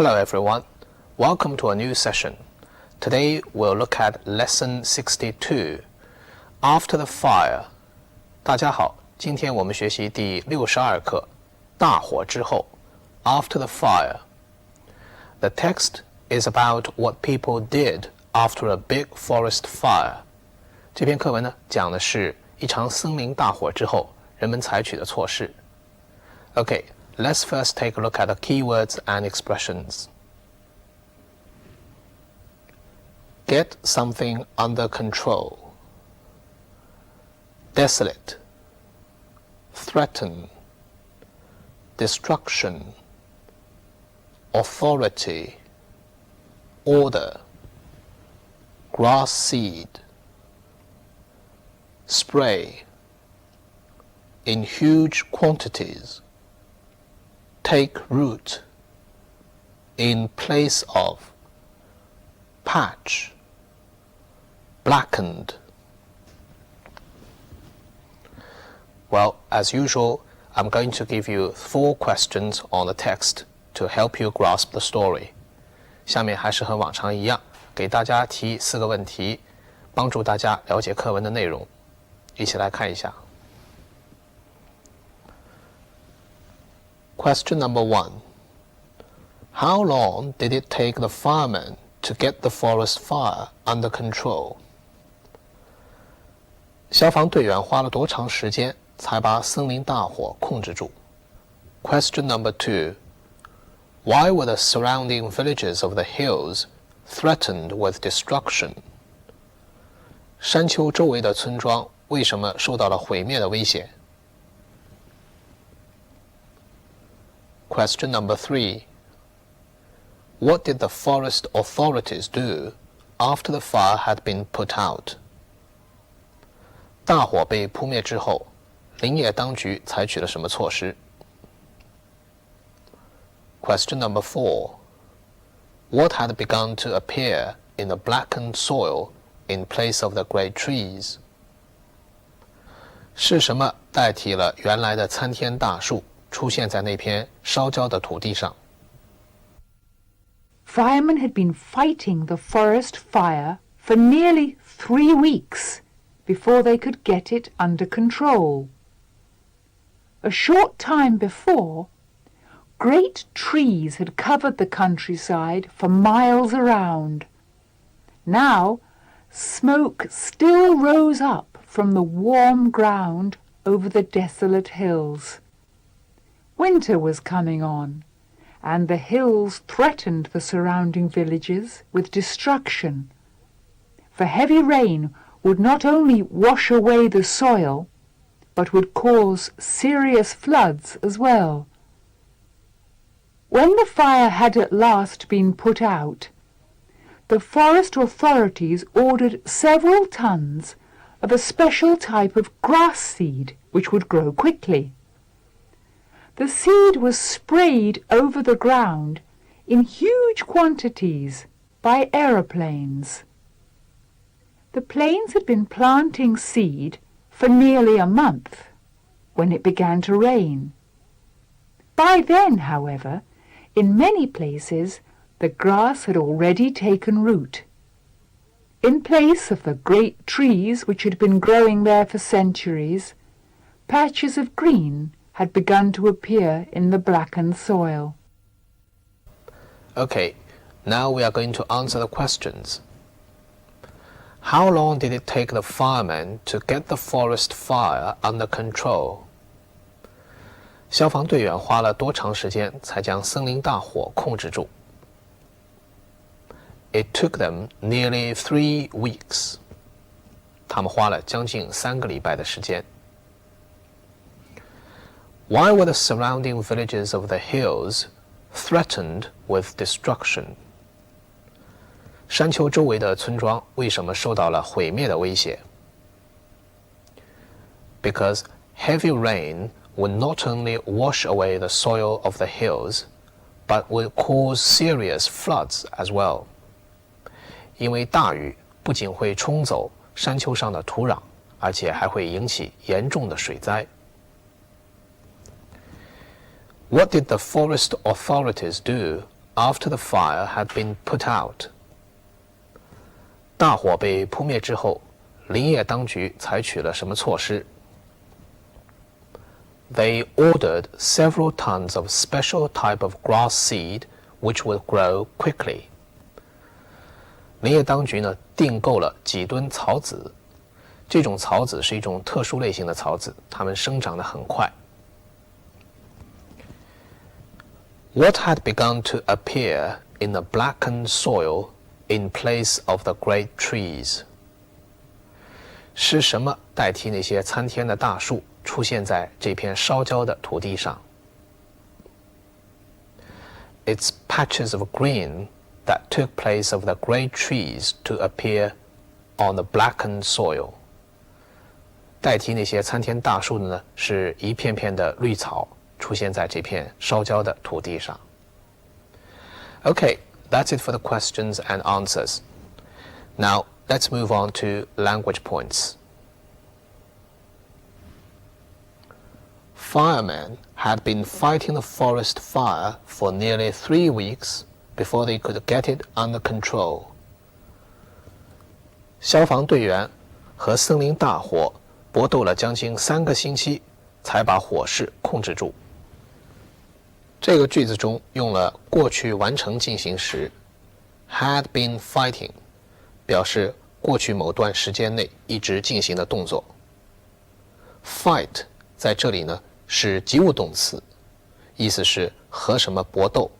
Hello everyone, welcome to a new session. Today we'll look at Lesson 62, After the Fire. 大家好，今天我们学习第62课，大火之后 After the Fire. The text is about what people did after a big forest fire. 这篇课文呢，讲的是一场森林大火之后人们采取的措施。Okay, let's first take a look at the keywords and expressions. Get something under control. Desolate. Threaten. Destruction. Authority. Order. Grass seed. Spray. In huge quantities. Take root. In place of. Patch. Blackened. Well, as usual, I'm going to give you 4 questions on the text to help you grasp the story. 下面还是和往常一样，给大家提4个问题，帮助大家了解课文的内容。一起来看一下。Question number 1. How long did it take the firemen to get the forest fire under control? 消防队员花了多长时间才把森林大火控制住？ Question number 2. Why were the surrounding villages of the hills threatened with destruction? 山丘周围的村庄为什么受到了毁灭的危险？ Question number 3. What did the forest authorities do after the fire had been put out? 大火被扑灭之后，林业当局采取了什么措施？ Question number 4. What had begun to appear in the blackened soil in place of the great trees? 是什么代替了原来的参天大树，出现在那片烧焦的土地上？ Firemen had been fighting the forest fire for nearly 3 weeks before they could get it under control. A short time before, great trees had covered the countryside for miles around. Now, smoke still rose up from the warm ground over the desolate hills. Winter was coming on, and the hills threatened the surrounding villages with destruction. For heavy rain would not only wash away the soil, but would cause serious floods as well. When the fire had at last been put out, the forest authorities ordered several tons of a special type of grass seed which would grow quickly. The seed was sprayed over the ground in huge quantities by aeroplanes. The planes had been planting seed for nearly a month when it began to rain. By then, however, in many places the grass had already taken root. In place of the great trees which had been growing there for centuries, patches of green had begun to appear in the blackened soil. Okay, now we are going to answer the questions. How long did it take the firemen to get the forest fire under control? 消防队员花了多长时间才将森林大火控制住？ It took them nearly 3 weeks. 他们花了将近3个礼拜的时间。Why were the surrounding villages of the hills threatened with destruction? 山丘周围的村庄为什么受到了毁灭的威胁？ Because heavy rain would not only wash away the soil of the hills, but would cause serious floods as well. 因为大雨不仅会冲走山丘上的土壤，而且还会引起严重的水灾。What did the forest authorities do after the fire had been put out. 大火被扑灭之后，林业当局采取了什么措施？ They ordered several tons of special type of grass seed which would grow quickly. 林业当局呢订购了几吨草籽，这种草籽是一种特殊类型的草籽，它们生长得很快。What had begun to appear in the blackened soil in place of the great trees? 是什么代替那些参天的大树出现在这片烧焦的土地上？ It's patches of green that took place of the great trees to appear on the blackened soil. 代替那些参天大树的呢，是一片片的绿草出现在这片烧焦的土地上。Okay, that's it for the questions and answers. Now, let's move on to language points. Firemen had been fighting the forest fire for nearly 3 weeks before they could get it under control. 消防队员和森林大火搏斗了将近3个星期，才把火势控制住。这个句子中用了过去完成进行时 had been fighting， 表示过去某段时间内一直进行的动作。Fight 在这里呢是及物动词，意思是和什么搏斗。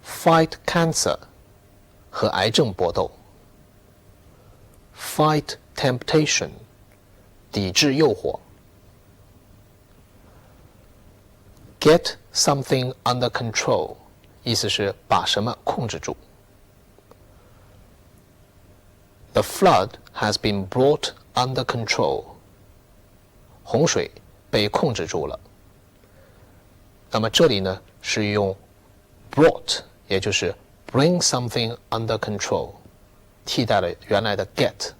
Fight cancer 和癌症搏斗。Fight temptation 抵制诱惑。Get something under control 意思是把什么控制住。The flood has been brought under control. 洪水被控制住了。那么这里呢是用 brought， 也就是 bring something under control， 替代了原来的 get，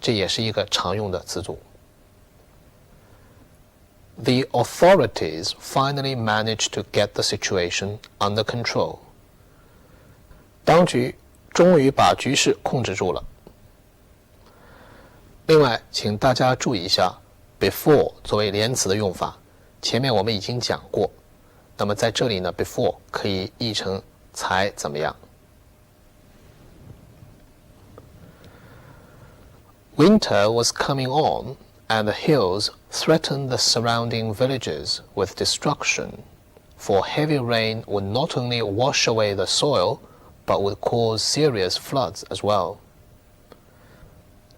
这也是一个常用的词组。The authorities finally managed to get the situation under control. 当局终于把局势控制住了。另外，请大家注意一下 before 作为连词的用法，前面我们已经讲过。那么在这里呢 before 可以译成才怎么样。Winter was coming on, and the hills threatened the surrounding villages with destruction, for heavy rain would not only wash away the soil, but would cause serious floods as well.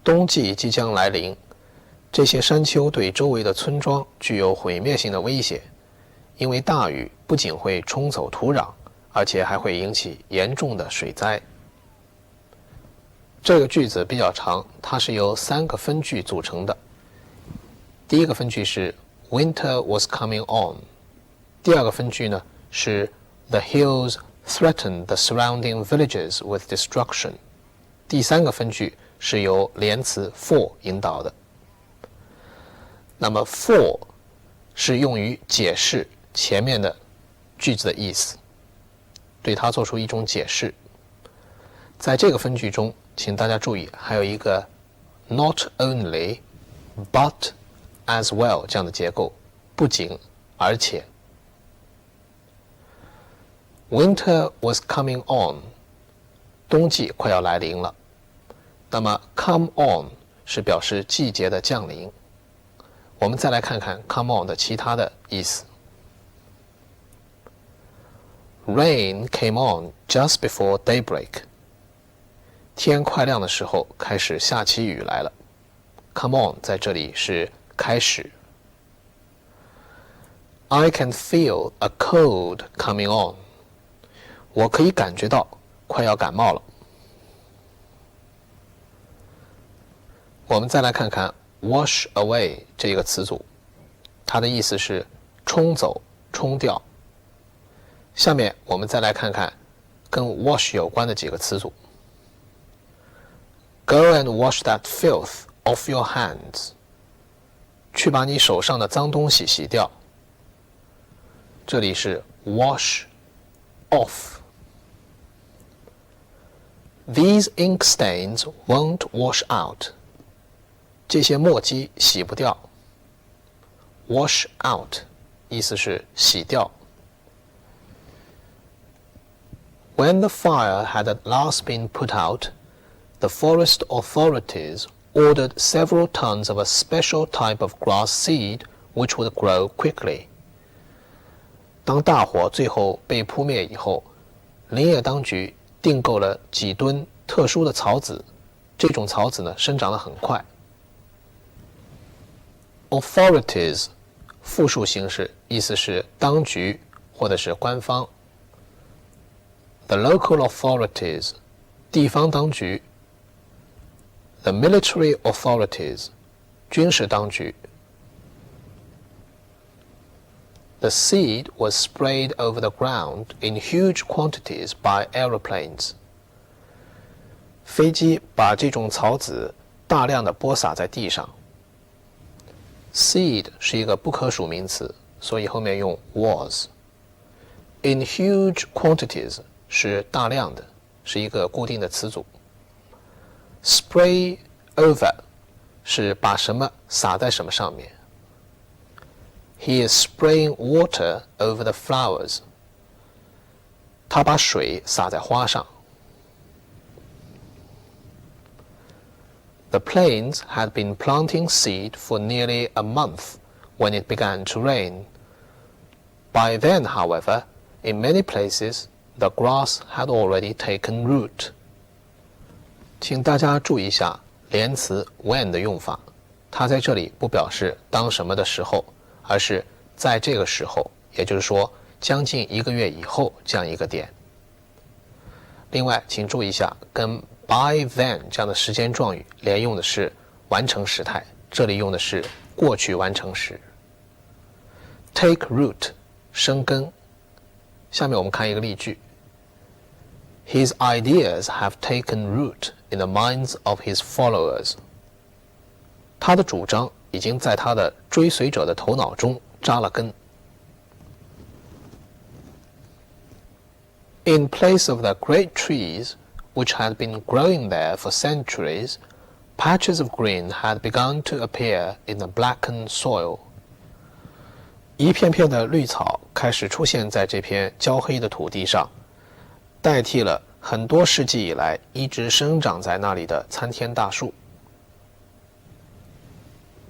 冬季即将来临，这些山丘对周围的村庄具有毁灭性的威胁，因为大雨不仅会冲走土壤，而且还会引起严重的水灾。这个句子比较长，它是由3个分句组成的。第一个分句是 Winter was coming on， 第二个分句呢是 The hills threatened the surrounding villages with destruction， 第三个分句是由连词 for 引导的。那么 for 是用于解释前面的句子的意思，对它做出一种解释。在这个分句中，请大家注意，还有一个 not only but as well 这样的结构，不仅而且。Winter was coming on， 冬季快要来临了。那么 come on 是表示季节的降临。我们再来看看 come on 的其他的意思。Rain came on just before daybreak。天快亮的时候开始下起雨来了。Come on 在这里是开始。I can feel a cold coming on。我可以感觉到快要感冒了。我们再来看看 wash away 这个词组，它的意思是冲走、冲掉。下面我们再来看看跟 wash 有关的几个词组。Go and wash that filth off your hands。去把你手上的脏东西洗掉。这里是 wash off. These ink stains won't wash out. 这些墨迹洗不掉。Wash out 意思是洗掉。When the fire had at last been put out, the forest authorities ordered several tons of a special type of grass seed which would grow quickly. 当大火最后被扑灭以后，林业当局订购了几吨特殊的草籽，这种草籽呢生长得很快。Authorities 复数形式，意思是当局或者是官方。The local authorities 地方当局。The military authorities 军事当局。The seed was sprayed over the ground in huge quantities by aeroplanes. 飞机把这种草籽大量的播撒在地上。Seed 是一个不可数名词，所以后面用 was. In huge quantities 是大量的，是一个固定的词组。Spray over 是把什么撒在什么上面。He is spraying water over the flowers. 他把水洒在花上。The plains had been planting seed for nearly a month when it began to rain. By then, however, in many places, the grass had already taken root. 请大家注意一下连词 when 的用法，它在这里不表示当什么的时候，而是在这个时候，也就是说将近1个月以后这样一个点。另外，请注意一下，跟 by then 这样的时间状语连用的是完成时态，这里用的是过去完成时。Take root 生根。下面我们看一个例句。His ideas have taken root in the minds of his followers. 他的主张已经在他的追随者的头脑中扎了根。In place of the great trees, which had been growing there for centuries, patches of green had begun to appear in the blackened soil. 一片片的绿草开始出现在这片焦黑的土地上，代替了很多世纪以来一直生长在那里的参天大树。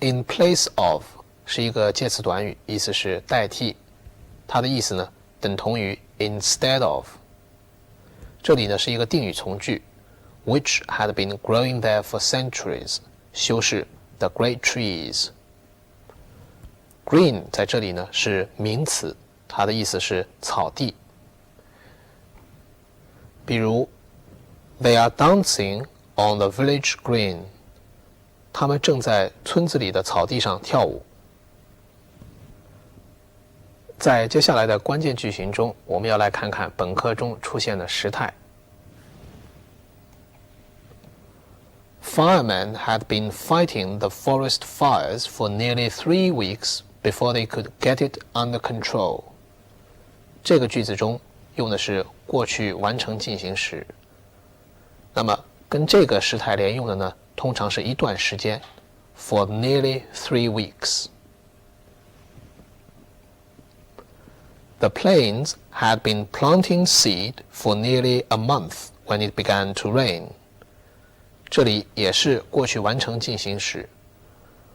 In place of 是一个介词短语，意思是代替，它的意思呢等同于 instead of。这里呢是一个定语从句 which had been growing there for centuries 修饰 the great trees。 Green 在这里呢是名词，它的意思是草地。比如 They are dancing on the village green， 他们正在村子里的草地上跳舞。在接下来的关键句型中，我们要来看看本课中出现的时态。Firemen had been fighting the forest fires for nearly 3 weeks before they could get it under control. 这个句子中用的是过去完成进行时。那么跟这个时态连用的呢，通常是一段时间 for nearly 3 weeks. The plains had been planting seed for nearly a month when it began to rain. 这里也是过去完成进行时，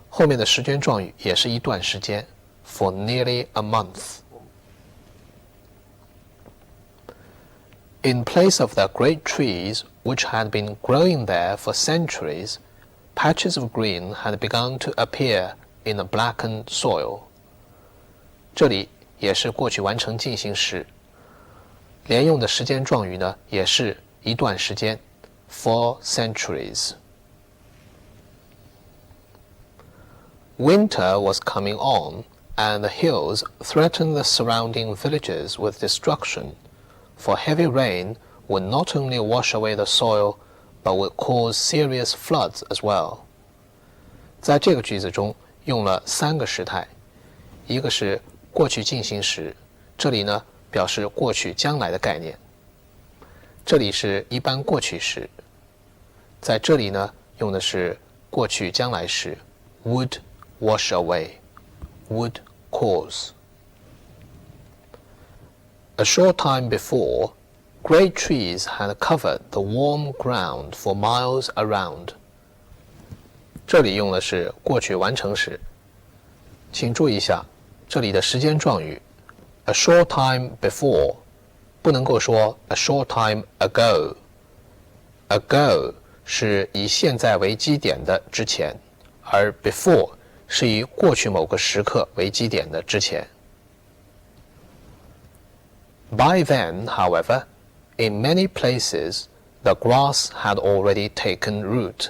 后面的时间状语也是一段时间 for nearly a month. In place of the great trees which had been growing there for centuries, patches of green had begun to appear in the blackened soil. 这里也是过去完成进行时，连用的时间状语呢也是一段时间 for centuries. Winter was coming on, and the hills threatened the surrounding villages with destruction, for heavy rain would not only wash away the soil, but would cause serious floods as well. 在这个句子中用了3个时态，一个是过去进行时，这里呢表示过去将来的概念。这里是一般过去时，在这里呢用的是过去将来时 would wash away, would cause. A short time before, great trees had covered the warm ground for miles around. 这里用的是过去完成时，请注意一下这里的时间状语 a short time before 不能够说 a short time ago. Ago 是以现在为基点的之前，而 before 是以过去某个时刻为基点的之前。By then, however, in many places, the grass had already taken root.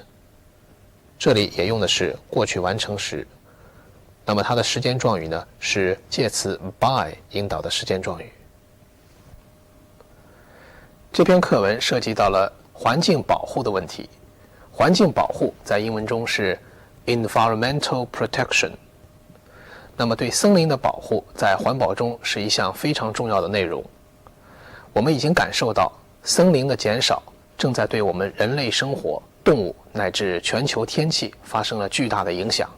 这里也用的是过去完成时，那么它的时间状语呢是介词 by 引导的时间状语。这篇课文涉及到了环境保护的问题。环境保护在英文中是 environmental protection。那么对森林的保护在环保中是一项非常重要的内容。我们已经感受到森林的减少正在对我们人类生活、动物乃至全球天气发生了巨大的影响。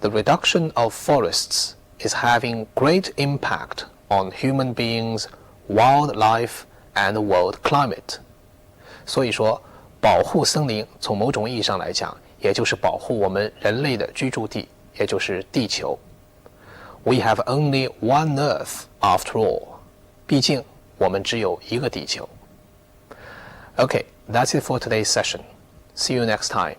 The reduction of forests is having great impact on human beings, wildlife, and the world climate. 所以说，保护森林从某种意义上来讲，也就是保护我们人类的居住地，也就是地球。We have only one Earth after all. 毕竟我们只有一个地球。Okay, that's it for today's session. See you next time.